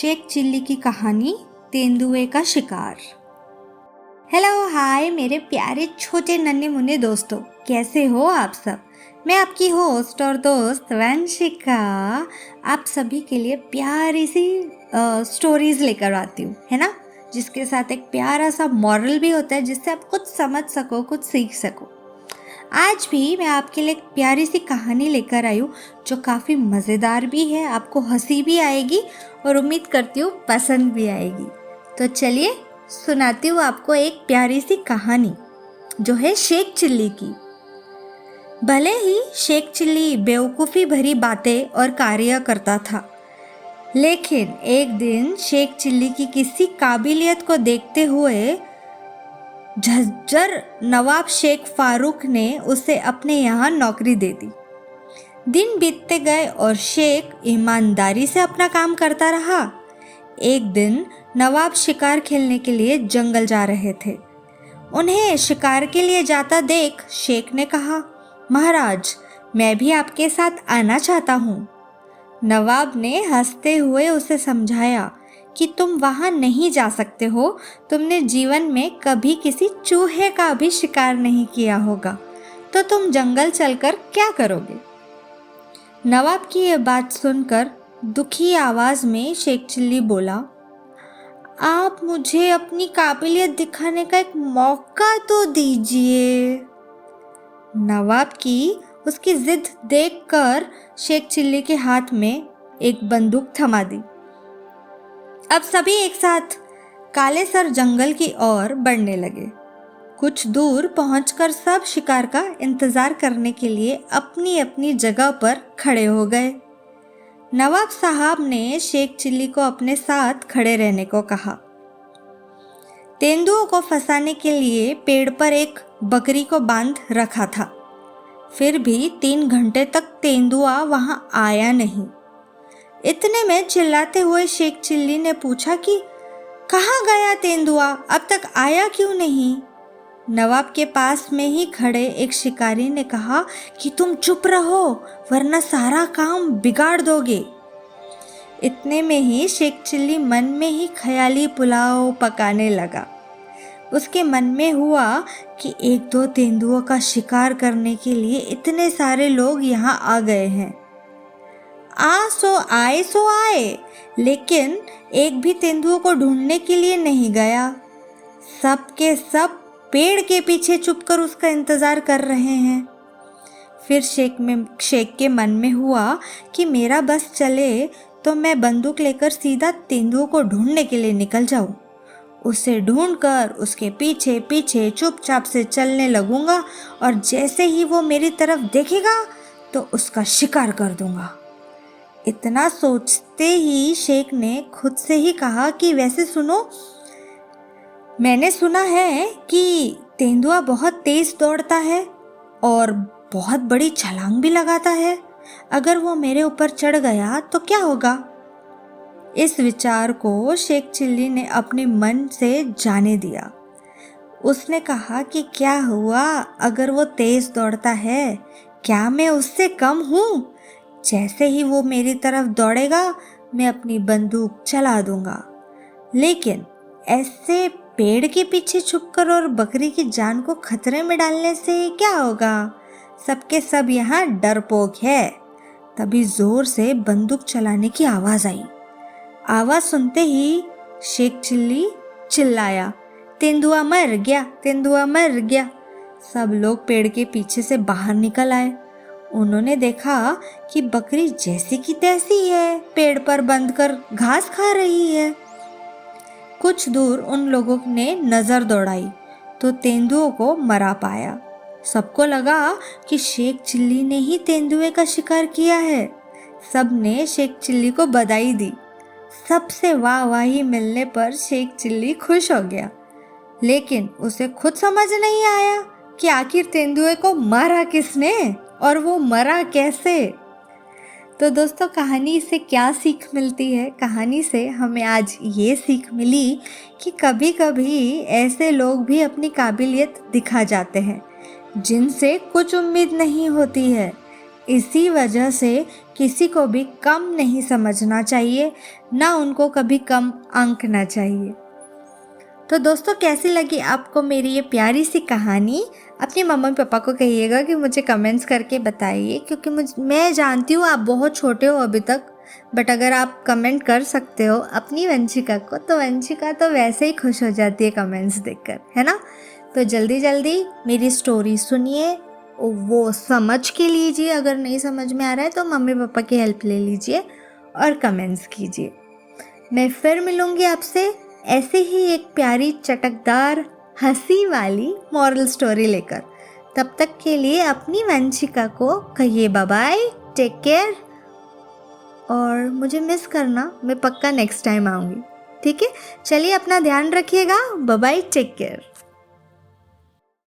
Sheikh chilli की कहानी तेंदुए का शिकार। हेलो हाय मेरे प्यारे छोटे नन्हे मुन्ने दोस्तों, कैसे हो आप सब। मैं आपकी होस्ट और दोस्त वंशिका आप सभी के लिए प्यारी सी स्टोरीज लेकर आती हूँ, है ना, जिसके साथ एक प्यारा सा मॉरल भी होता है जिससे आप कुछ समझ सको, कुछ सीख सको। आज भी मैं आपके लिए एक प्यारी सी कहानी लेकर आई हूँ जो काफ़ी मज़ेदार भी है, आपको हंसी भी आएगी और उम्मीद करती हूँ पसंद भी आएगी। तो चलिए सुनाती हूँ आपको एक प्यारी सी कहानी जो है शेख चिल्ली की। भले ही शेख चिल्ली बेवकूफ़ी भरी बातें और कार्य करता था, लेकिन एक दिन शेख चिल्ली की किसी काबिलियत को देखते हुए झज्जर नवाब शेख फारूक ने उसे अपने यहाँ नौकरी दे दी। दिन बीतते गए और शेख ईमानदारी से अपना काम करता रहा। एक दिन नवाब शिकार खेलने के लिए जंगल जा रहे थे। उन्हें शिकार के लिए जाता देख शेख ने कहा, महाराज मैं भी आपके साथ आना चाहता हूँ। नवाब ने हंसते हुए उसे समझाया कि तुम वहाँ नहीं जा सकते हो, तुमने जीवन में कभी किसी चूहे का भी शिकार नहीं किया होगा, तो तुम जंगल चलकर क्या करोगे। नवाब की यह बात सुनकर दुखी आवाज़ में शेख चिल्ली बोला, आप मुझे अपनी काबिलियत दिखाने का एक मौका तो दीजिए। नवाब की उसकी जिद देखकर शेख चिल्ली के हाथ में एक बंदूक थमा दी। अब सभी एक साथ काले सर जंगल की ओर बढ़ने लगे। कुछ दूर पहुंचकर सब शिकार का इंतजार करने के लिए अपनी अपनी जगह पर खड़े हो गए। नवाब साहब ने शेख चिल्ली को अपने साथ खड़े रहने को कहा। तेंदुओं को फंसाने के लिए पेड़ पर एक बकरी को बांध रखा था, फिर भी 3 घंटे तक तेंदुआ वहां आया नहीं। इतने में चिल्लाते हुए शेख चिल्ली ने पूछा कि कहाँ गया तेंदुआ, अब तक आया क्यों नहीं। नवाब के पास में ही खड़े एक शिकारी ने कहा कि तुम चुप रहो वरना सारा काम बिगाड़ दोगे। इतने में ही शेख चिल्ली मन में ही ख्याली पुलाव पकाने लगा। उसके मन में हुआ कि 1-2 तेंदुओं का शिकार करने के लिए इतने सारे लोग यहाँ आ गए हैं। सो आए, लेकिन एक भी तेंदुओं को ढूंढने के लिए नहीं गया। सब के सब पेड़ के पीछे छुपकर उसका इंतजार कर रहे हैं। फिर शेख के मन में हुआ कि मेरा बस चले तो मैं बंदूक लेकर सीधा तेंदुओं को ढूंढने के लिए निकल जाऊं। उसे ढूंढकर उसके पीछे पीछे चुपचाप से चलने लगूंगा और जैसे ही वो मेरी तरफ देखेगा तो उसका शिकार कर दूंगा। इतना सोचते ही शेख ने खुद से ही कहा कि वैसे सुनो, मैंने सुना है कि तेंदुआ बहुत तेज दौड़ता है और बहुत बड़ी छलांग भी लगाता है। अगर वो मेरे ऊपर चढ़ गया तो क्या होगा। इस विचार को शेख चिल्ली ने अपने मन से जाने दिया। उसने कहा कि क्या हुआ अगर वो तेज दौड़ता है, क्या मैं उससे कम हूँ। जैसे ही वो मेरी तरफ दौड़ेगा मैं अपनी बंदूक चला दूंगा। लेकिन ऐसे पेड़ के पीछे छुपकर और बकरी की जान को खतरे में डालने से क्या होगा। सबके सब यहाँ डरपोक है। तभी जोर से बंदूक चलाने की आवाज़ आई। आवाज़ सुनते ही शेख चिल्ली चिल्लाया, तेंदुआ मर गया, तेंदुआ मर गया। सब लोग पेड़ के पीछे से बाहर निकल आए। उन्होंने देखा कि बकरी जैसी की तैसी है, पेड़ पर बंध कर घास खा रही है। कुछ दूर उन लोगों ने नज़र दौड़ाई तो तेंदुओं को मरा पाया। सबको लगा कि शेख चिल्ली ने ही तेंदुए का शिकार किया है। सब ने शेख चिल्ली को बधाई दी। सबसे वाहवाही मिलने पर शेख चिल्ली खुश हो गया, लेकिन उसे खुद समझ नहीं आया कि आखिर तेंदुए को मारा किसने और वो मरा कैसे। तो दोस्तों, कहानी से क्या सीख मिलती है। कहानी से हमें आज ये सीख मिली कि कभी कभी ऐसे लोग भी अपनी काबिलियत दिखा जाते हैं जिनसे कुछ उम्मीद नहीं होती है, इसी वजह से किसी को भी कम नहीं समझना चाहिए, ना उनको कभी कम आंकना चाहिए। तो दोस्तों, कैसी लगी आपको मेरी ये प्यारी सी कहानी? अपनी मम्मी पापा को कहिएगा कि मुझे कमेंट्स करके बताइए, क्योंकि मैं जानती हूँ आप बहुत छोटे हो अभी तक, बट अगर आप कमेंट कर सकते हो अपनी वंशिका को, तो वंशिका तो वैसे ही खुश हो जाती है कमेंट्स देखकर, है ना? तो जल्दी जल्दी मेरी स्टोरी सुनिए, वो समझ के लीजिए, अगर नहीं समझ में आ रहा है तो मम्मी पापा की हेल्प ले लीजिए और कमेंट्स कीजिए। मैं फिर मिलूँगी आपसे ऐसे ही एक प्यारी चटकदार हंसी वाली मॉरल स्टोरी लेकर। तब तक के लिए अपनी वंशिका को कहिए बाय बाय, टेक केयर, और मुझे मिस करना, मैं पक्का नेक्स्ट टाइम आऊँगी। ठीक है, चलिए अपना ध्यान रखिएगा, बाय बाय, टेक केयर।